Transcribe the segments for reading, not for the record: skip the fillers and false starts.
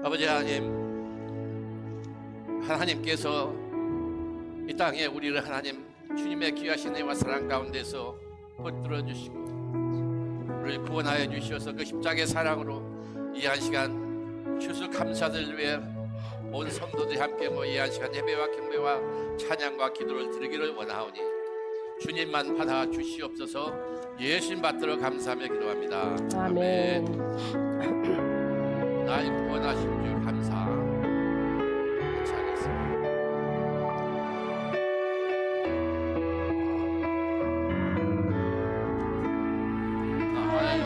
아버지 하나님, 하나님께서 이 땅에 우리를 하나님 주님의 귀하신 은혜와 사랑 가운데서 붙들어 주시고 우리를 구원하여 주시어서 그 십자가의 사랑으로 이 한 시간 추수 감사들 위해 온 성도들이 함께 모여 이 한 시간 예배와 경배와 찬양과 기도를 드리기를 원하오니 주님만 받아 주시옵소서. 예수님 받들어 감사하며 기도합니다. 아멘. 날 구원하신 주 감사. 같이 하겠습니다. 날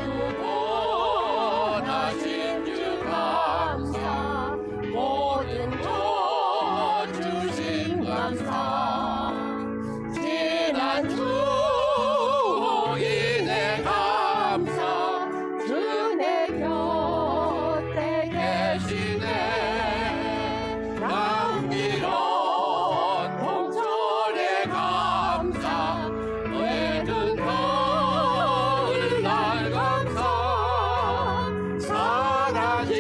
구원하신 주 감사. 모든 것 주신 감사. 지난 주인의 감사. 주 내 곁에 계시네. 감기로운 봄철의 감사. 외든 가을 날 감사. 사라진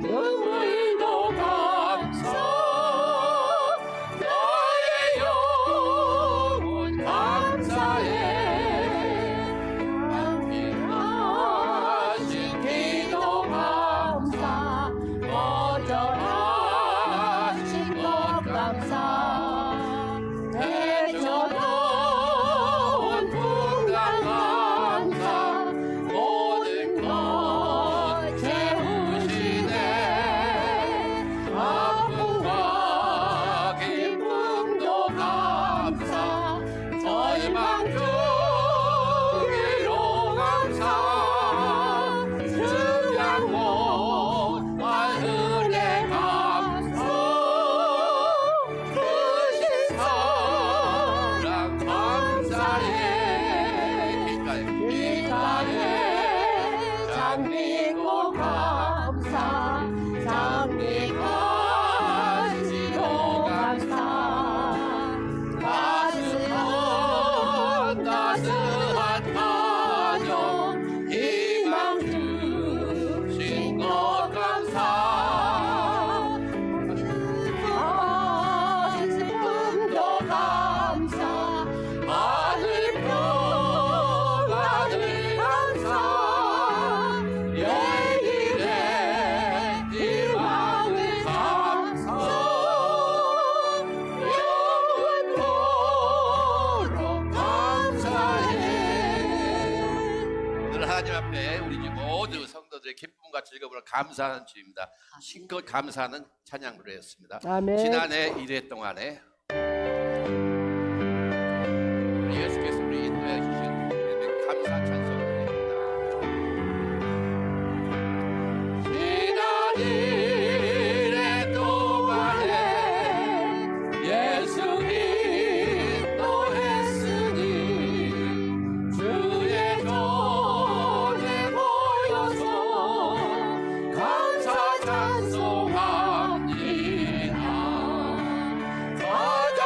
눈물도 감사. 나의 영혼 감사해. 감사하신 기도 감사. 거절하신 것 감사. 대전온 풍랑 감사. 모든 것 채우시네. 아픔과 기쁨도 감사. 절망 중에도 감사. 증량 못할 은혜 감사. 크신 사랑 감사해. 길가에 장미꽃 감사. 장미가지도 감사. 따스한 가정 희망 주신 것 감사. 기쁨도 감사. 하늘 평안을 감사. 내일의 희망을 감사. 영원토록 감사해. 오늘 하나님 앞에 우리 모두 성도들의 기쁨과 즐거움을 감사하는 주입니다. 신껏 감사하는 찬양 노래였습니다. 아멘. 지난해 1회 동안에 우리 예수께서 우리 인도해 주신 감사 찬송 노래입니다. 지난 1회 동안에 예수 인도했으니 주의 전에 모여서 감사 찬송합니다. 가장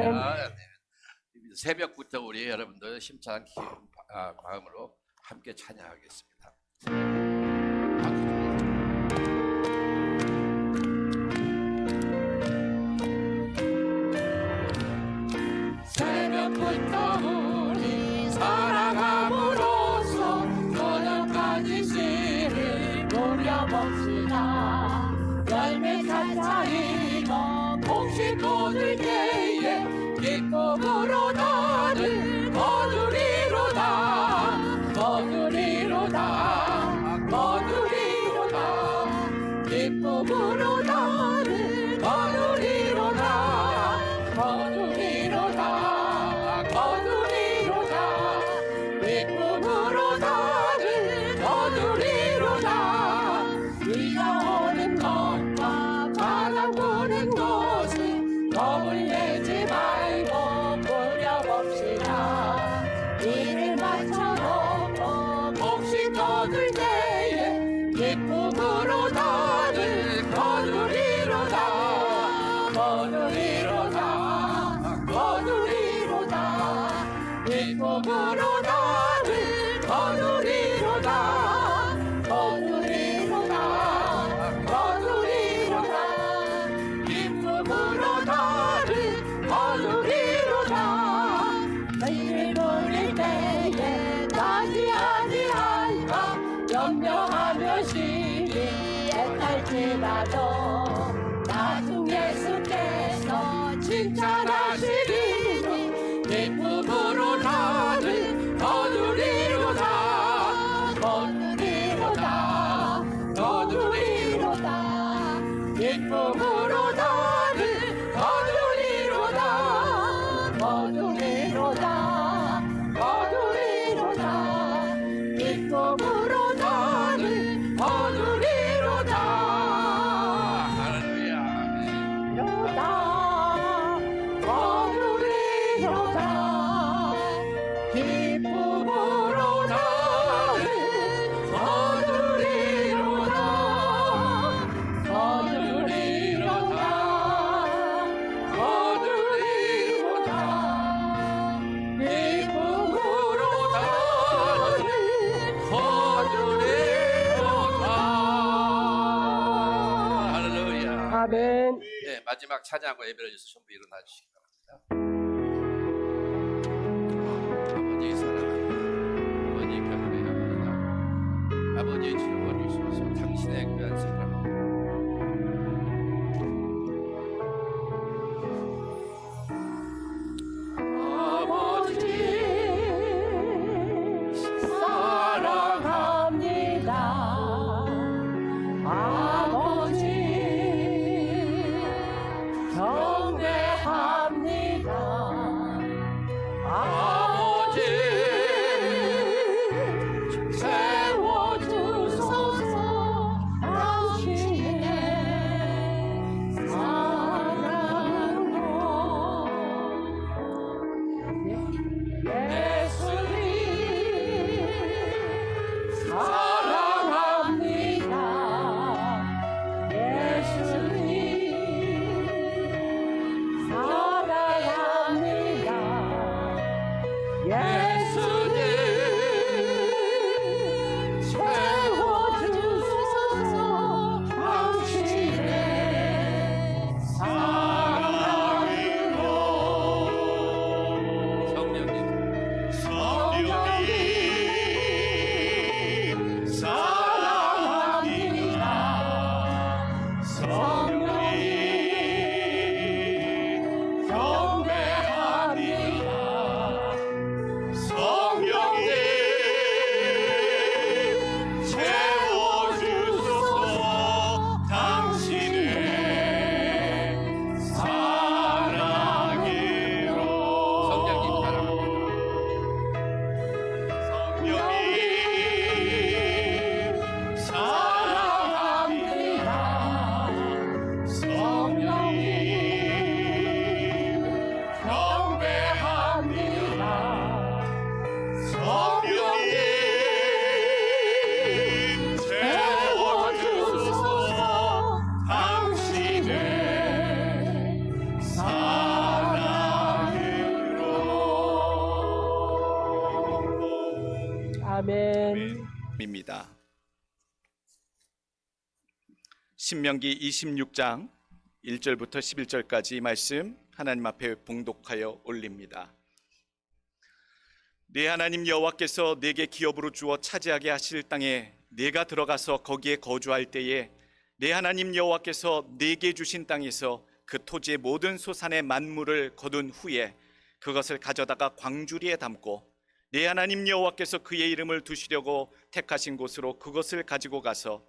아, 네. 새벽부터 우리 여러분들 심찬 마음으로 함께 찬양하겠습니다. 새벽부터 우리 살아감으로써 저녁까지 씨를 노려봅시다. 열매 차차이고 복식 거둘 때에 기쁨으로 나를 거두리로다 거두리로다 거두리로다 기쁨으로 나를 거두리로다 거두리로다 거두리로다 기쁨으로 나를 거두리로다 비가 오는 것과 바람 부는 곳은 겁을 내지 말고 꾸려봅시다. 이를 맞춰놓고 복식 거둘 때에 기쁨으로 나를 거두리로다 거두리로다 거두리로다 기쁨으로 나를 거두리로다 거두리로다 거두리로다 기쁨으로 나를 거두리로다 매일 돌릴 때에 나지 아니할까 염려하며 시리 애탈지라도 나중 예수께서 칭찬하시리니 기쁨으로 나를 거두리로다 거두리로다 거두리로다 기쁨으로 나를 거두리로다 거두리로다 거두리로다 기쁨으로 나를 거두리로다 할렐루야. 로다 거두리로다 기쁨으로 나를 거두리로다 거두리로다 거두리로다 기쁨으로 나를 거두리로다. 할렐루야. 아멘. 네, 마지막 찬양과 예배를 위해서 전부 일어나 주시기 바랍니다. 아버지 사랑합니다. 아버지 경배합니다. 아버지 주여주소서 당신의 귀한 사랑 아버지 사랑합니다. 아버지 경배합니다. 아버지 세워주소서 아멘. 입니다. 신명기 26장 1절부터 11절까지 말씀 하나님 앞에 봉독하여 올립니다. 네 하나님 여호와께서 내게 기업으로 주어 차지하게 하실 땅에 내가 들어가서 거기에 거주할 때에 네 하나님 여호와께서 내게 주신 땅에서 그 토지의 모든 소산의 만물을 거둔 후에 그것을 가져다가 광주리에 담고 네 하나님 여호와께서 그의 이름을 두시려고 택하신 곳으로 그것을 가지고 가서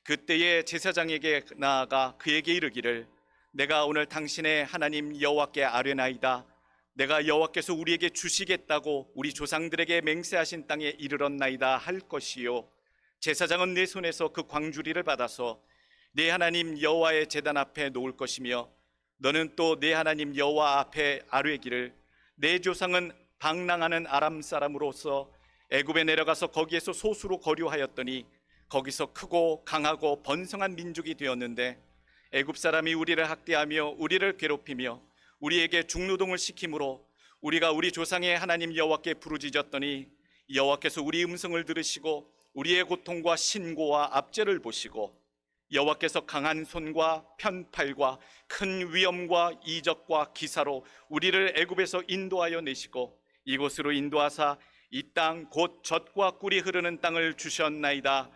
그때에 제사장에게 나아가 그에게 이르기를 내가 오늘 당신의 하나님 여호와께 아뢰나이다. 내가 여호와께서 우리에게 주시겠다고 우리 조상들에게 맹세하신 땅에 이르렀나이다 할 것이요 제사장은 내 손에서 그 광주리를 받아서 네 하나님 여호와의 제단 앞에 놓을 것이며 너는 또 네 하나님 여호와 앞에 아뢰기를 내 조상은 방랑하는 아람 사람으로서 애굽에 내려가서 거기에서 소수로 거류하였더니 거기서 크고 강하고 번성한 민족이 되었는데 애굽 사람이 우리를 학대하며 우리를 괴롭히며 우리에게 중노동을 시키므로 우리가 우리 조상의 하나님 여호와께 부르짖었더니 여호와께서 우리 음성을 들으시고 우리의 고통과 신고와 압제를 보시고 여호와께서 강한 손과 편팔과 큰 위엄과 이적과 기사로 우리를 애굽에서 인도하여 내시고 이곳으로 인도하사 이 땅 곧 젖과 꿀이 흐르는 땅을 주셨나이다.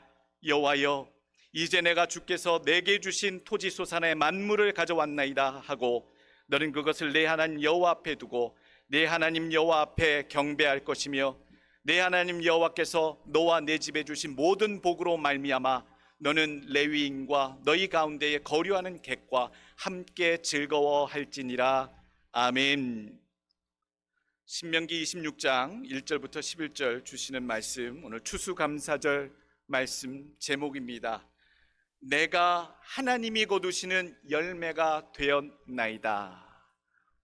여호와여 이제 내가 주께서 내게 주신 토지 소산의 만물을 가져왔나이다 하고 너는 그것을 내 하나님 여호와 앞에 두고 내 하나님 여호와 앞에 경배할 것이며 내 하나님 여호와께서 너와 내 집에 주신 모든 복으로 말미암아 너는 레위인과 너희 가운데에 거류하는 객과 함께 즐거워할지니라. 아멘. 신명기 26장 1절부터 11절 주시는 말씀, 오늘 추수감사절 말씀 제목입니다. 내가 하나님이 거두시는 열매가 되었나이다.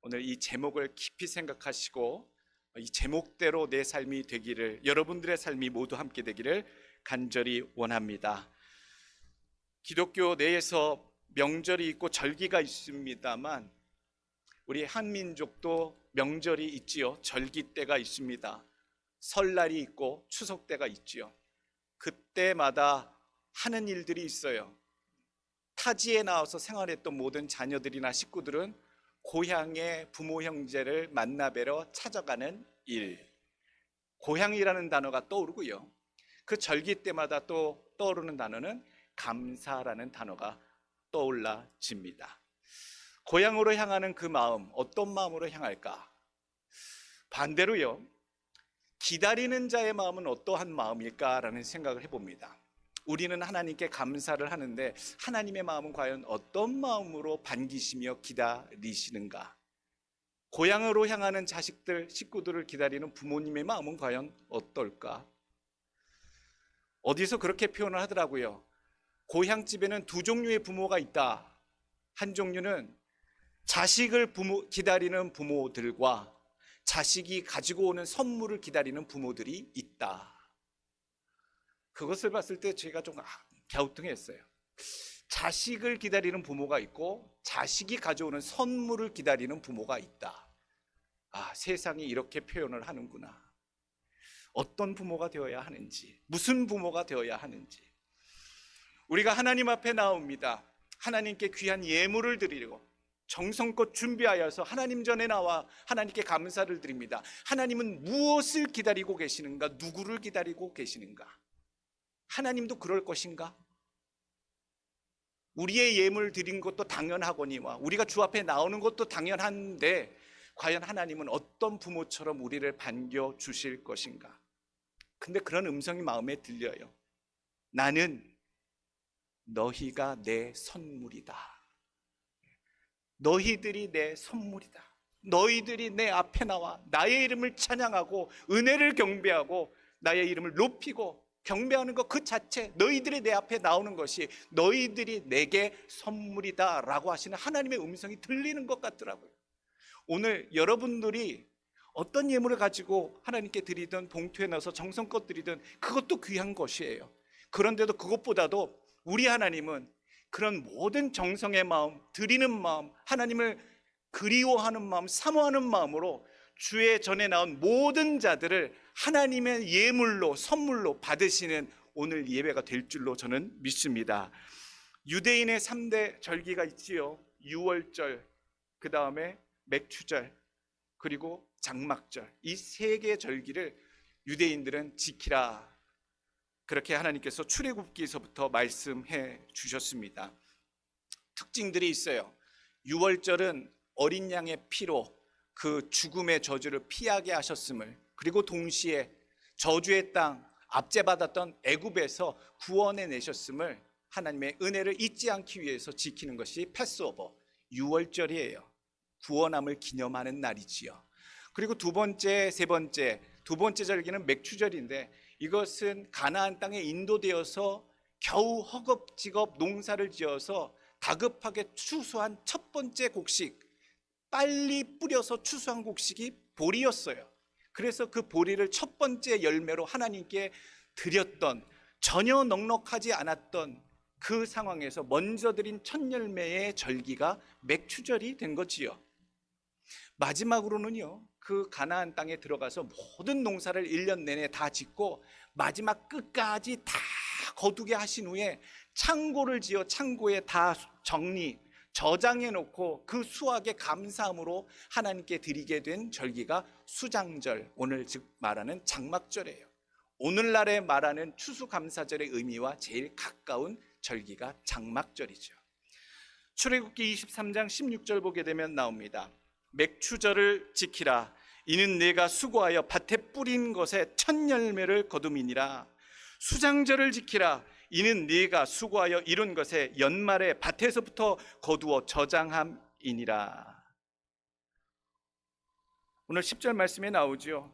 오늘 이 제목을 깊이 생각하시고 이 제목대로 내 삶이 되기를, 여러분들의 삶이 모두 함께 되기를 간절히 원합니다. 기독교 내에서 명절이 있고 절기가 있습니다만 우리 한민족도 명절이 있지요. 절기 때가 있습니다. 설날이 있고 추석 때가 있지요. 그때마다 하는 일들이 있어요. 타지에 나와서 생활했던 모든 자녀들이나 식구들은 고향의 부모 형제를 만나 뵈러 찾아가는 일, 고향이라는 단어가 떠오르고요. 그 절기 때마다 또 떠오르는 단어는 감사라는 단어가 떠올라집니다. 고향으로 향하는 그 마음, 어떤 마음으로 향할까? 반대로요, 기다리는 자의 마음은 어떠한 마음일까라는 생각을 해봅니다. 우리는 하나님께 감사를 하는데 하나님의 마음은 과연 어떤 마음으로 반기시며 기다리시는가? 고향으로 향하는 자식들, 식구들을 기다리는 부모님의 마음은 과연 어떨까? 어디서 그렇게 표현을 하더라고요. 고향집에는 두 종류의 부모가 있다. 한 종류는 자식을 기다리는 부모들과 자식이 가지고 오는 선물을 기다리는 부모들이 있다. 그것을 봤을 때 제가 좀 갸우뚱했어요. 자식을 기다리는 부모가 있고 자식이 가져오는 선물을 기다리는 부모가 있다. 세상이 이렇게 표현을 하는구나. 어떤 부모가 되어야 하는지, 무슨 부모가 되어야 하는지. 우리가 하나님 앞에 나옵니다. 하나님께 귀한 예물을 드리고 정성껏 준비하여서 하나님 전에 나와 하나님께 감사를 드립니다. 하나님은 무엇을 기다리고 계시는가? 누구를 기다리고 계시는가? 하나님도 그럴 것인가? 우리의 예물 드린 것도 당연하거니와 우리가 주 앞에 나오는 것도 당연한데 과연 하나님은 어떤 부모처럼 우리를 반겨주실 것인가? 근데 그런 음성이 마음에 들려요. 나는 너희가 내 선물이다. 너희들이 내 선물이다. 너희들이 내 앞에 나와 나의 이름을 찬양하고 은혜를 경배하고 나의 이름을 높이고 경배하는 것 그 자체, 너희들이 내 앞에 나오는 것이 너희들이 내게 선물이다 라고 하시는 하나님의 음성이 들리는 것 같더라고요. 오늘 여러분들이 어떤 예물을 가지고 하나님께 드리든 봉투에 넣어서 정성껏 드리든 그것도 귀한 것이에요. 그런데도 그것보다도 우리 하나님은 그런 모든 정성의 마음, 드리는 마음, 하나님을 그리워하는 마음, 사모하는 마음으로 주의 전에 나온 모든 자들을 하나님의 예물로 선물로 받으시는 오늘 예배가 될 줄로 저는 믿습니다. 유대인의 3대 절기가 있지요. 유월절, 그 다음에 맥추절, 그리고 장막절. 이 3개의 절기를 유대인들은 지키라, 그렇게 하나님께서 출애굽기에서부터 말씀해 주셨습니다. 특징들이 있어요. 유월절은 어린 양의 피로 그 죽음의 저주를 피하게 하셨음을, 그리고 동시에 저주의 땅 압제받았던 애굽에서 구원해 내셨음을 하나님의 은혜를 잊지 않기 위해서 지키는 것이 패스오버, 유월절이에요. 구원함을 기념하는 날이지요. 그리고 두 번째 절기는 맥추절인데, 이것은 가나안 땅에 인도되어서 겨우 허겁지겁 농사를 지어서 다급하게 추수한 첫 번째 곡식, 빨리 뿌려서 추수한 곡식이 보리였어요. 그래서 그 보리를 첫 번째 열매로 하나님께 드렸던, 전혀 넉넉하지 않았던 그 상황에서 먼저 드린 첫 열매의 절기가 맥추절이 된 거지요. 마지막으로는요, 그 가나안 땅에 들어가서 모든 농사를 1년 내내 다 짓고 마지막 끝까지 다 거두게 하신 후에 창고를 지어 창고에 다 저장해 놓고 그 수확에 감사함으로 하나님께 드리게 된 절기가 수장절, 오늘 즉 말하는 장막절이에요. 오늘날에 말하는 추수감사절의 의미와 제일 가까운 절기가 장막절이죠. 출애굽기 23장 16절 보게 되면 나옵니다. 맥추절을 지키라. 이는 내가 수고하여 밭에 뿌린 것에 첫 열매를 거둠이니라. 수장절을 지키라. 이는 네가 수고하여 이룬 것에 연말에 밭에서부터 거두어 저장함이니라. 오늘 10절 말씀에 나오죠.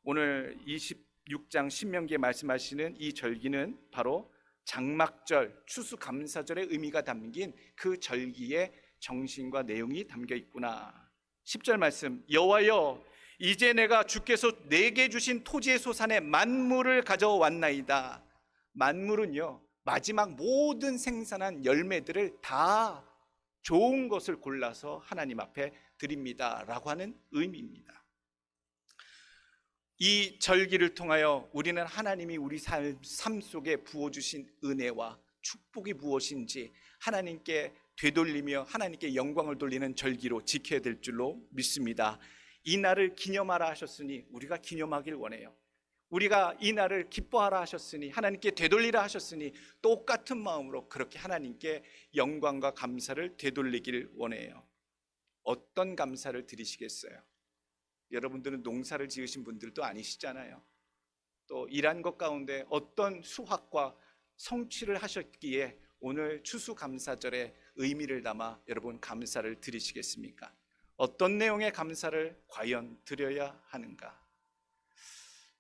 오늘 26장 신명기에 말씀하시는 이 절기는 바로 장막절, 추수감사절의 의미가 담긴 그 절기의 정신과 내용이 담겨 있구나. 10절 말씀, 여호와여 이제 내가 주께서 내게 주신 토지의 소산의 만물을 가져왔나이다. 만물은요, 마지막 모든 생산한 열매들을 다 좋은 것을 골라서 하나님 앞에 드립니다 라고 하는 의미입니다. 이 절기를 통하여 우리는 하나님이 우리 삶 속에 부어주신 은혜와 축복이 무엇인지 하나님께 되돌리며 하나님께 영광을 돌리는 절기로 지켜야 될 줄로 믿습니다. 이 날을 기념하라 하셨으니 우리가 기념하길 원해요. 우리가 이 날을 기뻐하라 하셨으니, 하나님께 되돌리라 하셨으니 똑같은 마음으로 그렇게 하나님께 영광과 감사를 되돌리길 원해요. 어떤 감사를 드리시겠어요? 여러분들은 농사를 지으신 분들도 아니시잖아요. 또 일한 것 가운데 어떤 수확과 성취를 하셨기에 오늘 추수감사절의 의미를 담아 여러분 감사를 드리시겠습니까? 어떤 내용의 감사를 과연 드려야 하는가?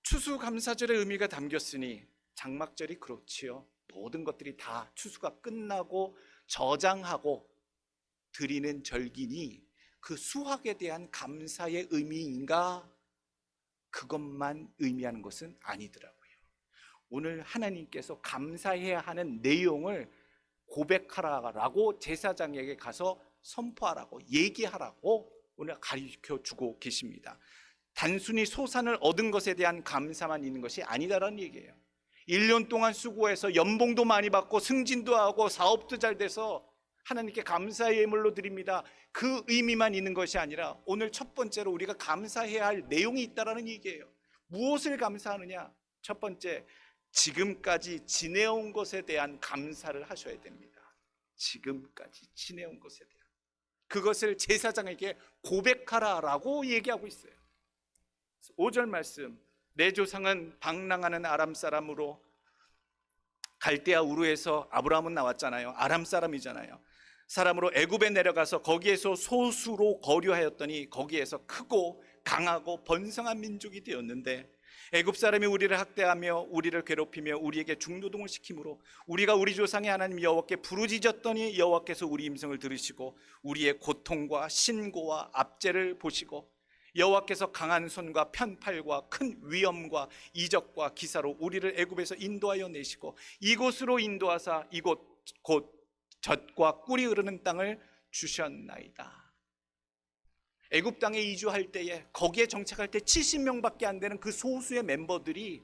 추수감사절의 의미가 담겼으니 장막절이 그렇지요. 모든 것들이 다 추수가 끝나고 저장하고 드리는 절기니 그 수확에 대한 감사의 의미인가? 그것만 의미하는 것은 아니더라고요. 오늘 하나님께서 감사해야 하는 내용을 고백하라고 제사장에게 가서 선포하라고 얘기하라고 오늘 가르쳐 주고 계십니다. 단순히 소산을 얻은 것에 대한 감사만 있는 것이 아니다라는 얘기예요. 1년 동안 수고해서 연봉도 많이 받고 승진도 하고 사업도 잘 돼서 하나님께 감사의 예물로 드립니다. 그 의미만 있는 것이 아니라 오늘 첫 번째로 우리가 감사해야 할 내용이 있다라는 얘기예요. 무엇을 감사하느냐? 첫 번째, 지금까지 지내온 것에 대한 감사를 하셔야 됩니다. 지금까지 지내온 것에 대한, 그것을 제사장에게 고백하라라고 얘기하고 있어요. 5절 말씀, 내 조상은 방랑하는 아람 사람으로 갈대아 우르에서, 아브라함은 나왔잖아요. 아람 사람이잖아요. 사람으로 애굽에 내려가서 거기에서 소수로 거류하였더니 거기에서 크고 강하고 번성한 민족이 되었는데, 애굽 사람이 우리를 학대하며 우리를 괴롭히며 우리에게 중노동을 시키므로 우리가 우리 조상의 하나님 여호와께 부르짖었더니 여호와께서 우리 음성을 들으시고 우리의 고통과 신고와 압제를 보시고 여호와께서 강한 손과 편팔과 큰 위엄과 이적과 기사로 우리를 애굽에서 인도하여 내시고 이곳으로 인도하사 이곳 곧 젖과 꿀이 흐르는 땅을 주셨나이다. 애굽 땅에 이주할 때에 거기에 정착할 때 70명밖에 안 되는 그 소수의 멤버들이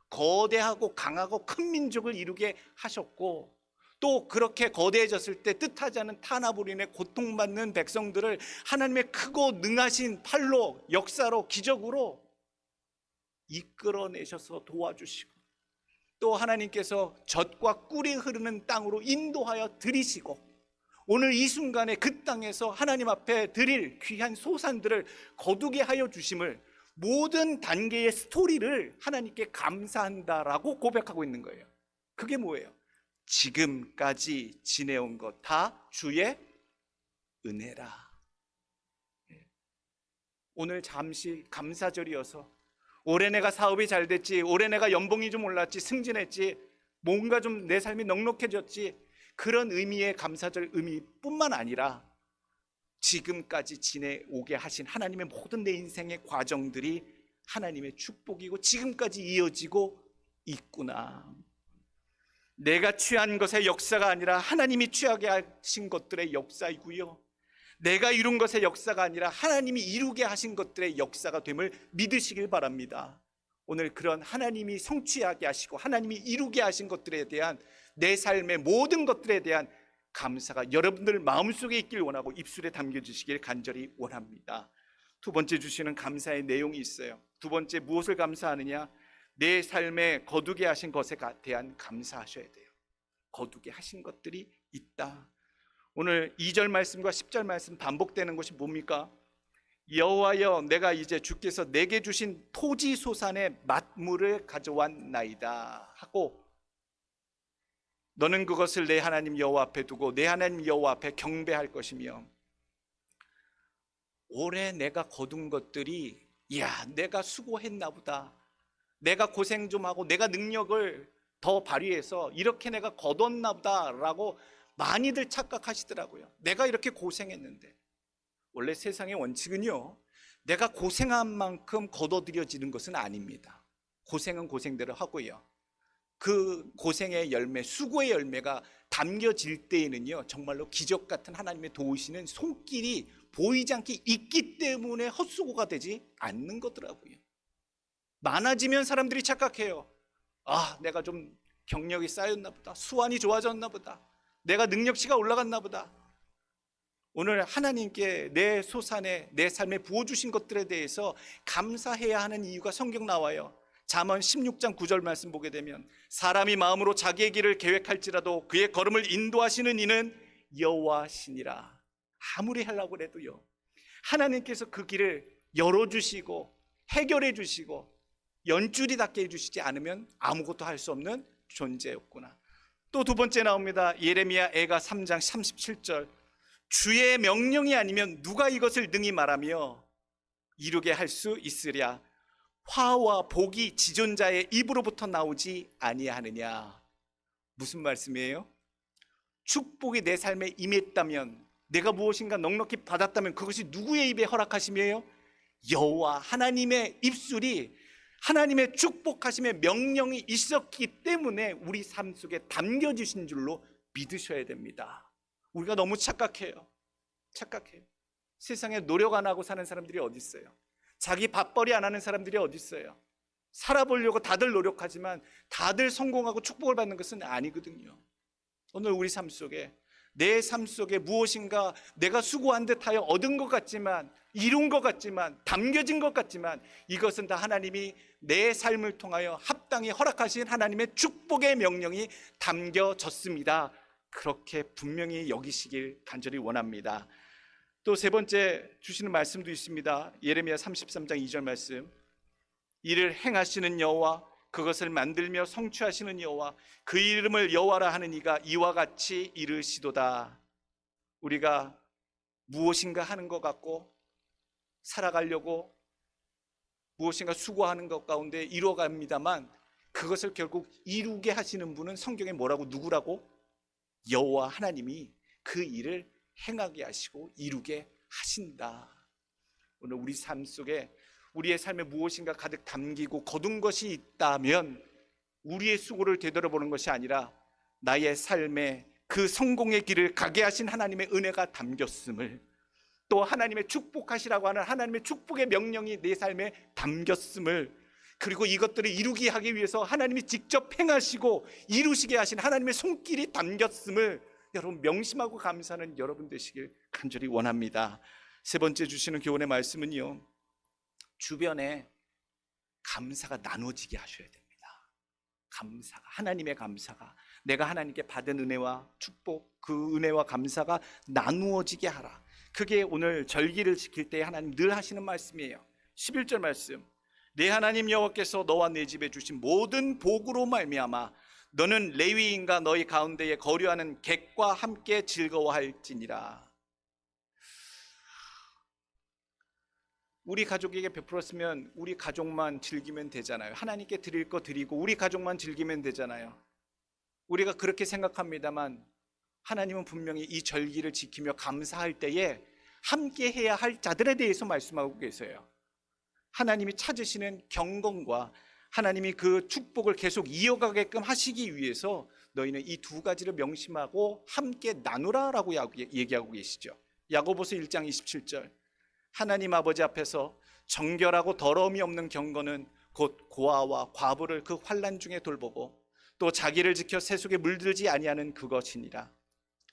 거대하고 강하고 큰 민족을 이루게 하셨고, 또 그렇게 거대해졌을 때 뜻하지 않은 탄압으로 인해 고통받는 백성들을 하나님의 크고 능하신 팔로, 역사로, 기적으로 이끌어내셔서 도와주시고, 또 하나님께서 젖과 꿀이 흐르는 땅으로 인도하여 들이시고, 오늘 이 순간에 그 땅에서 하나님 앞에 드릴 귀한 소산들을 거두게 하여 주심을, 모든 단계의 스토리를 하나님께 감사한다라고 고백하고 있는 거예요. 그게 뭐예요? 지금까지 지내온 것 다 주의 은혜라. 오늘 잠시 감사절이어서 올해 내가 사업이 잘 됐지, 올해 내가 연봉이 좀 올랐지, 승진했지, 뭔가 좀 내 삶이 넉넉해졌지, 그런 의미의 감사절 의미뿐만 아니라 지금까지 지내오게 하신 하나님의 모든 내 인생의 과정들이 하나님의 축복이고 지금까지 이어지고 있구나. 내가 취한 것의 역사가 아니라 하나님이 취하게 하신 것들의 역사이고요, 내가 이룬 것의 역사가 아니라 하나님이 이루게 하신 것들의 역사가 됨을 믿으시길 바랍니다. 오늘 그런 하나님이 성취하게 하시고 하나님이 이루게 하신 것들에 대한, 내 삶의 모든 것들에 대한 감사가 여러분들 마음속에 있길 원하고 입술에 담겨주시길 간절히 원합니다. 두 번째 주시는 감사의 내용이 있어요. 두 번째, 무엇을 감사하느냐? 내 삶에 거두게 하신 것에 대한 감사하셔야 돼요. 거두게 하신 것들이 있다. 오늘 2절 말씀과 10절 말씀 반복되는 것이 뭡니까? 여호와여, 내가 이제 주께서 내게 주신 토지 소산의 만물을 가져왔나이다 하고, 너는 그것을 내 하나님 여호와 앞에 두고 내 하나님 여호와 앞에 경배할 것이며, 올해 내가 거둔 것들이, 야, 내가 수고했나 보다, 내가 고생 좀 하고 내가 능력을 더 발휘해서 이렇게 내가 거뒀나 보다 라고 많이들 착각하시더라고요. 내가 이렇게 고생했는데, 원래 세상의 원칙은요, 내가 고생한 만큼 거둬들여지는 것은 아닙니다. 고생은 고생대로 하고요, 그 고생의 열매, 수고의 열매가 담겨질 때에는요, 정말로 기적 같은 하나님의 도우시는 손길이 보이지 않게 있기 때문에 헛수고가 되지 않는 거더라고요. 많아지면 사람들이 착각해요. 아, 내가 좀 경력이 쌓였나 보다, 수완이 좋아졌나 보다, 내가 능력치가 올라갔나 보다. 오늘 하나님께 내 소산에, 내 삶에 부어주신 것들에 대해서 감사해야 하는 이유가 성경 나와요. 잠언 16장 9절 말씀 보게 되면, 사람이 마음으로 자기의 길을 계획할지라도 그의 걸음을 인도하시는 이는 여호와시니라. 아무리 하려고 해도요, 하나님께서 그 길을 열어주시고 해결해 주시고 연줄이 닿게 해주시지 않으면 아무것도 할 수 없는 존재였구나. 또 두 번째 나옵니다. 예레미야 애가 3장 37절, 주의 명령이 아니면 누가 이것을 능히 말하며 이루게 할 수 있으랴. 화와 복이 지존자의 입으로부터 나오지 아니하느냐. 무슨 말씀이에요? 축복이 내 삶에 임했다면, 내가 무엇인가 넉넉히 받았다면 그것이 누구의 입에 허락하심이에요? 여호와 하나님의 입술이 하나님의 축복하심의 명령이 있었기 때문에 우리 삶 속에 담겨주신 줄로 믿으셔야 됩니다. 우리가 너무 착각해요. 세상에 노력 안 하고 사는 사람들이 어디 있어요? 자기 밥벌이 안 하는 사람들이 어디 있어요? 살아보려고 다들 노력하지만 다들 성공하고 축복을 받는 것은 아니거든요. 오늘 우리 삶 속에, 내 삶 속에 무엇인가 내가 수고한 듯하여 얻은 것 같지만, 이룬 것 같지만, 담겨진 것 같지만, 이것은 다 하나님이 내 삶을 통하여 합당히 허락하신 하나님의 축복의 명령이 담겨졌습니다. 그렇게 분명히 여기시길 간절히 원합니다. 또 세 번째 주시는 말씀도 있습니다. 예레미야 33장 2절 말씀, 이를 행하시는 여호와, 그것을 만들며 성취하시는 여호와, 그 이름을 여호와라 하는 이가 이와 같이 이르시도다. 우리가 무엇인가 하는 것 같고 살아가려고 무엇인가 수고하는 것 가운데 이루어갑니다만, 그것을 결국 이루게 하시는 분은 성경에 뭐라고, 누구라고? 여호와 하나님이 그 일을 행하게 하시고 이루게 하신다. 오늘 우리 삶 속에, 우리의 삶에 무엇인가 가득 담기고 거둔 것이 있다면 우리의 수고를 되돌아보는 것이 아니라 나의 삶에 그 성공의 길을 가게 하신 하나님의 은혜가 담겼음을, 또 하나님의 축복하시라고 하는 하나님의 축복의 명령이 내 삶에 담겼음을, 그리고 이것들을 이루게 하기 위해서 하나님이 직접 행하시고 이루시게 하신 하나님의 손길이 담겼음을 여러분 명심하고 감사하는 여러분 되시길 간절히 원합니다. 세 번째 주시는 교훈의 말씀은요, 주변에 감사가 나눠지게 하셔야 됩니다. 감사가, 하나님의 감사가, 내가 하나님께 받은 은혜와 축복, 그 은혜와 감사가 나누어지게 하라. 그게 오늘 절기를 지킬 때 하나님 늘 하시는 말씀이에요. 11절 말씀, 내 하나님 여호와께서 너와 내 집에 주신 모든 복으로 말미암아 너는 레위인과 너희 가운데에 거류하는 객과 함께 즐거워할지니라. 우리 가족에게 베풀었으면 우리 가족만 즐기면 되잖아요. 하나님께 드릴 거 드리고 우리 가족만 즐기면 되잖아요. 우리가 그렇게 생각합니다만 하나님은 분명히 이 절기를 지키며 감사할 때에 함께 해야 할 자들에 대해서 말씀하고 계세요. 하나님이 찾으시는 경건과 하나님이 그 축복을 계속 이어가게끔 하시기 위해서 너희는 이 두 가지를 명심하고 함께 나누라라고 얘기하고 계시죠. 야고보서 1장 27절, 하나님 아버지 앞에서 정결하고 더러움이 없는 경건은 곧 고아와 과부를 그 환난 중에 돌보고 또 자기를 지켜 세속에 물들지 아니하는 그것이니라.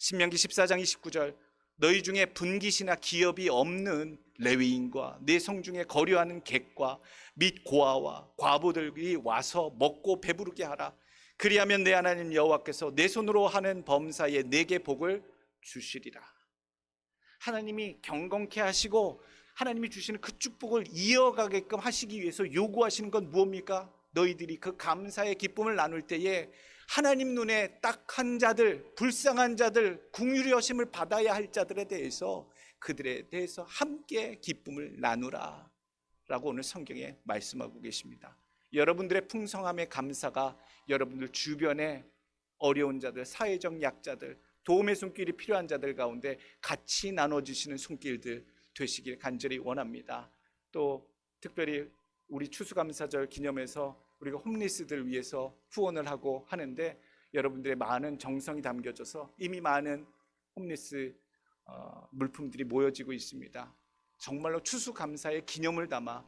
신명기 14장 29절, 너희 중에 분깃이나 기업이 없는 레위인과 내 성 중에 거류하는 객과 및 고아와 과부들이 와서 먹고 배부르게 하라. 그리하면 내 하나님 여호와께서 내 손으로 하는 범사에 내게 복을 주시리라. 하나님이 경건케 하시고 하나님이 주시는 그 축복을 이어가게끔 하시기 위해서 요구하시는 건 무엇입니까? 너희들이 그 감사의 기쁨을 나눌 때에 하나님 눈에 딱한 자들, 불쌍한 자들, 긍휼의 여심을 받아야 할 자들에 대해서 그들에 대해서 함께 기쁨을 나누라 라고 오늘 성경에 말씀하고 계십니다. 여러분들의 풍성함의 감사가 여러분들 주변에 어려운 자들, 사회적 약자들, 도움의 손길이 필요한 자들 가운데 같이 나눠주시는 손길들 되시길 간절히 원합니다. 또 특별히 우리 추수감사절 기념해서 우리가 홈리스들 위해서 후원을 하고 하는데 여러분들의 많은 정성이 담겨져서 이미 많은 홈리스 물품들이 모여지고 있습니다. 정말로 추수감사의 기념을 담아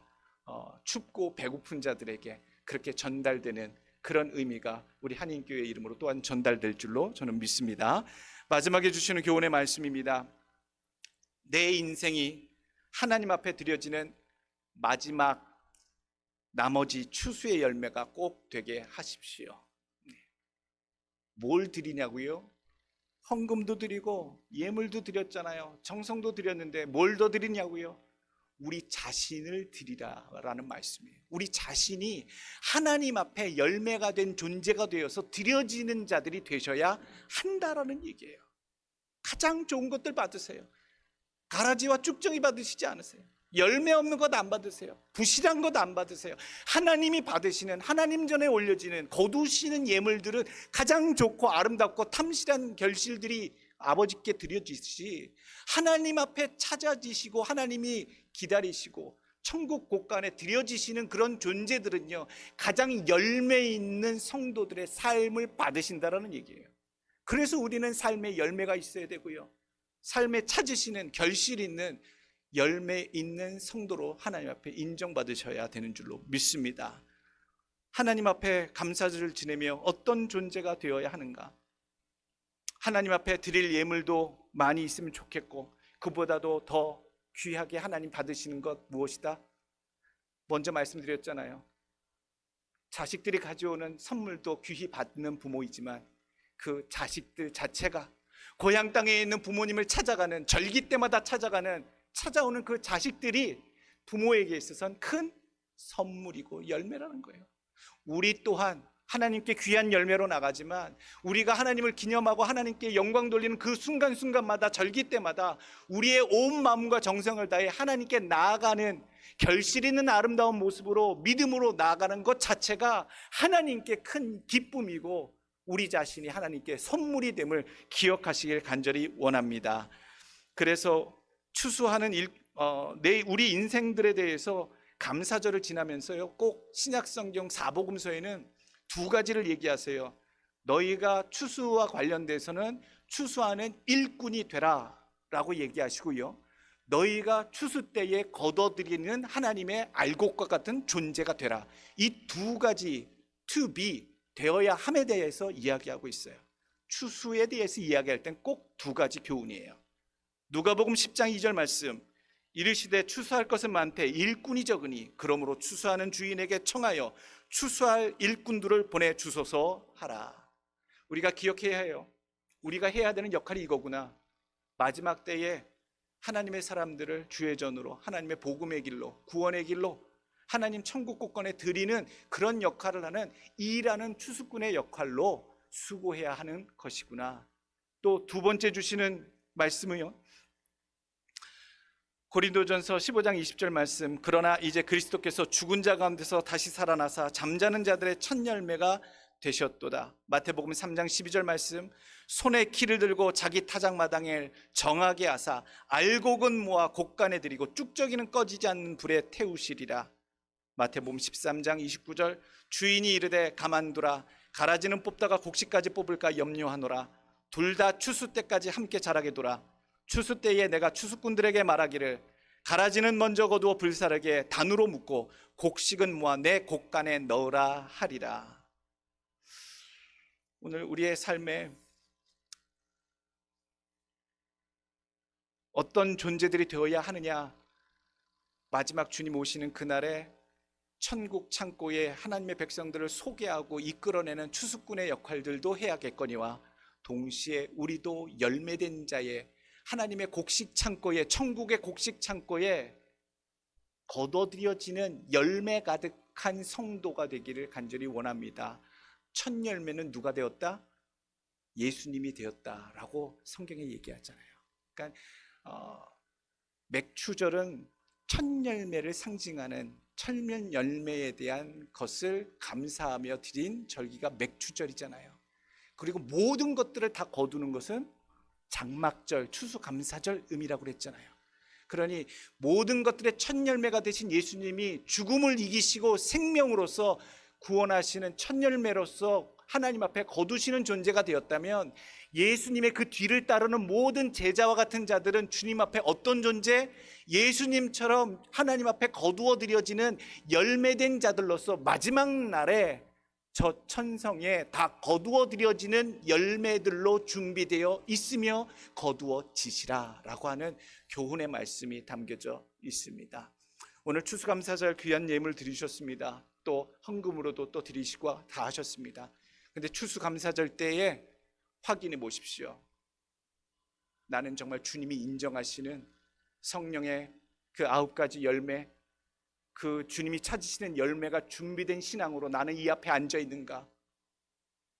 춥고 배고픈 자들에게 그렇게 전달되는 그런 의미가 우리 한인교회 이름으로 또한 전달될 줄로 저는 믿습니다. 마지막에 주시는 교훈의 말씀입니다. 내 인생이 하나님 앞에 드려지는 마지막 나머지 추수의 열매가 꼭 되게 하십시오. 뭘 드리냐고요? 헌금도 드리고 예물도 드렸잖아요. 정성도 드렸는데 뭘 더 드리냐고요? 우리 자신을 드리라라는 말씀이에요. 우리 자신이 하나님 앞에 열매가 된 존재가 되어서 드려지는 자들이 되셔야 한다라는 얘기예요. 가장 좋은 것들 받으세요. 가라지와 쭉정이 받으시지 않으세요. 열매 없는 것 안 받으세요. 부실한 것 안 받으세요. 하나님이 받으시는, 하나님 전에 올려지는 거두시는 예물들은 가장 좋고 아름답고 탐실한 결실들이 아버지께 드려지듯이 하나님 앞에 찾아지시고 하나님이 기다리시고 천국 곳간에 드려지시는 그런 존재들은요, 가장 열매 있는 성도들의 삶을 받으신다라는 얘기예요. 그래서 우리는 삶에 열매가 있어야 되고요, 삶에 찾으시는 결실 있는 열매 있는 성도로 하나님 앞에 인정받으셔야 되는 줄로 믿습니다. 하나님 앞에 감사절을 지내며 어떤 존재가 되어야 하는가? 하나님 앞에 드릴 예물도 많이 있으면 좋겠고, 그보다도 더 귀하게 하나님 받으시는 것 무엇이다? 먼저 말씀드렸잖아요. 자식들이 가져오는 선물도 귀히 받는 부모이지만 그 자식들 자체가 고향 땅에 있는 부모님을 찾아가는, 절기 때마다 찾아오는 그 자식들이 부모에게 있어서는 큰 선물이고 열매라는 거예요. 우리 또한 하나님께 귀한 열매로 나가지만 우리가 하나님을 기념하고 하나님께 영광 돌리는 그 순간순간마다, 절기 때마다 우리의 온 마음과 정성을 다해 하나님께 나아가는 결실 있는 아름다운 모습으로 믿음으로 나아가는 것 자체가 하나님께 큰 기쁨이고 우리 자신이 하나님께 선물이 됨을 기억하시길 간절히 원합니다. 그래서 추수하는 우리 인생들에 대해서 감사절을 지나면서요, 꼭 신약성경 사복음서에는 두 가지를 얘기하세요. 너희가 추수와 관련돼서는 추수하는 일꾼이 되라 라고 얘기하시고요, 너희가 추수 때에 거둬들이는 하나님의 알곡과 같은 존재가 되라. 이 두 가지 to be 되어야 함에 대해서 이야기하고 있어요. 추수에 대해서 이야기할 땐 꼭 두 가지 교훈이에요. 누가복음 10장 2절 말씀, 이르시되 추수할 것은 많되 일꾼이 적으니 그러므로 추수하는 주인에게 청하여 추수할 일꾼들을 보내주소서 하라. 우리가 기억해야 해요. 우리가 해야 되는 역할이 이거구나. 마지막 때에 하나님의 사람들을 주의 전으로, 하나님의 복음의 길로, 구원의 길로, 하나님 천국 곳간에 드리는 그런 역할을 하는 일하는 추수꾼의 역할로 수고해야 하는 것이구나. 또 두 번째 주시는 말씀은요, 고린도전서 15장 20절 말씀, 그러나 이제 그리스도께서 죽은 자 가운데서 다시 살아나사 잠자는 자들의 첫 열매가 되셨도다. 마태복음 3장 12절 말씀, 손에 키를 들고 자기 타작마당을 정하게 하사 알곡은 모아 곡간에 들이고 쭉저기는 꺼지지 않는 불에 태우시리라. 마태복음 13장 29절, 주인이 이르되 가만두라. 가라지는 뽑다가 곡식까지 뽑을까 염려하노라. 둘 다 추수 때까지 함께 자라게 두라. 추수 때에 내가 추수꾼들에게 말하기를 가라지는 먼저 거두어 불사르게 단으로 묶고 곡식은 모아 내 곡간에 넣으라 하리라. 오늘 우리의 삶에 어떤 존재들이 되어야 하느냐? 마지막 주님 오시는 그날에 천국 창고에 하나님의 백성들을 소개하고 이끌어내는 추수꾼의 역할들도 해야겠거니와 동시에 우리도 열매된 자의 하나님의 곡식 창고에, 천국의 곡식 창고에 거둬들여지는 열매 가득한 성도가 되기를 간절히 원합니다. 첫 열매는 누가 되었다? 예수님이 되었다라고 성경에 얘기하잖아요. 그러니까 맥추절은 첫 열매를 상징하는 천년 열매에 대한 것을 감사하며 드린 절기가 맥추절이잖아요. 그리고 모든 것들을 다 거두는 것은 장막절, 추수감사절 의미라고 그랬잖아요. 그러니 모든 것들의 첫 열매가 되신 예수님이 죽음을 이기시고 생명으로서 구원하시는 첫 열매로서 하나님 앞에 거두시는 존재가 되었다면, 예수님의 그 뒤를 따르는 모든 제자와 같은 자들은 주님 앞에 어떤 존재? 예수님처럼 하나님 앞에 거두어 드려지는 열매된 자들로서 마지막 날에 저 천성에 다 거두어 드려지는 열매들로 준비되어 있으며 거두어지시라 라고 하는 교훈의 말씀이 담겨져 있습니다. 오늘 추수감사절 귀한 예물 드리셨습니다. 또 헌금으로도 또 드리시고 다 하셨습니다. 근데 추수감사절 때에 확인해 보십시오. 나는 정말 주님이 인정하시는 성령의 그 9가지 열매, 그 주님이 찾으시는 열매가 준비된 신앙으로 나는 이 앞에 앉아 있는가?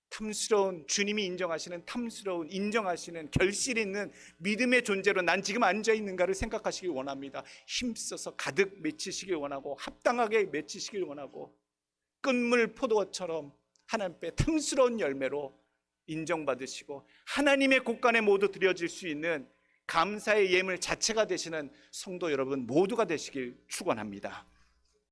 탐스러운, 주님이 인정하시는 탐스러운, 인정하시는 결실 있는 믿음의 존재로 난 지금 앉아 있는가를 생각하시기 원합니다. 힘써서 가득 맺히시길 원하고, 합당하게 맺히시길 원하고, 끝물 포도처럼 하나님께 탐스러운 열매로 인정받으시고 하나님의 곳간에 모두 드려질 수 있는 감사의 예물 자체가 되시는 성도 여러분 모두가 되시길 축원합니다.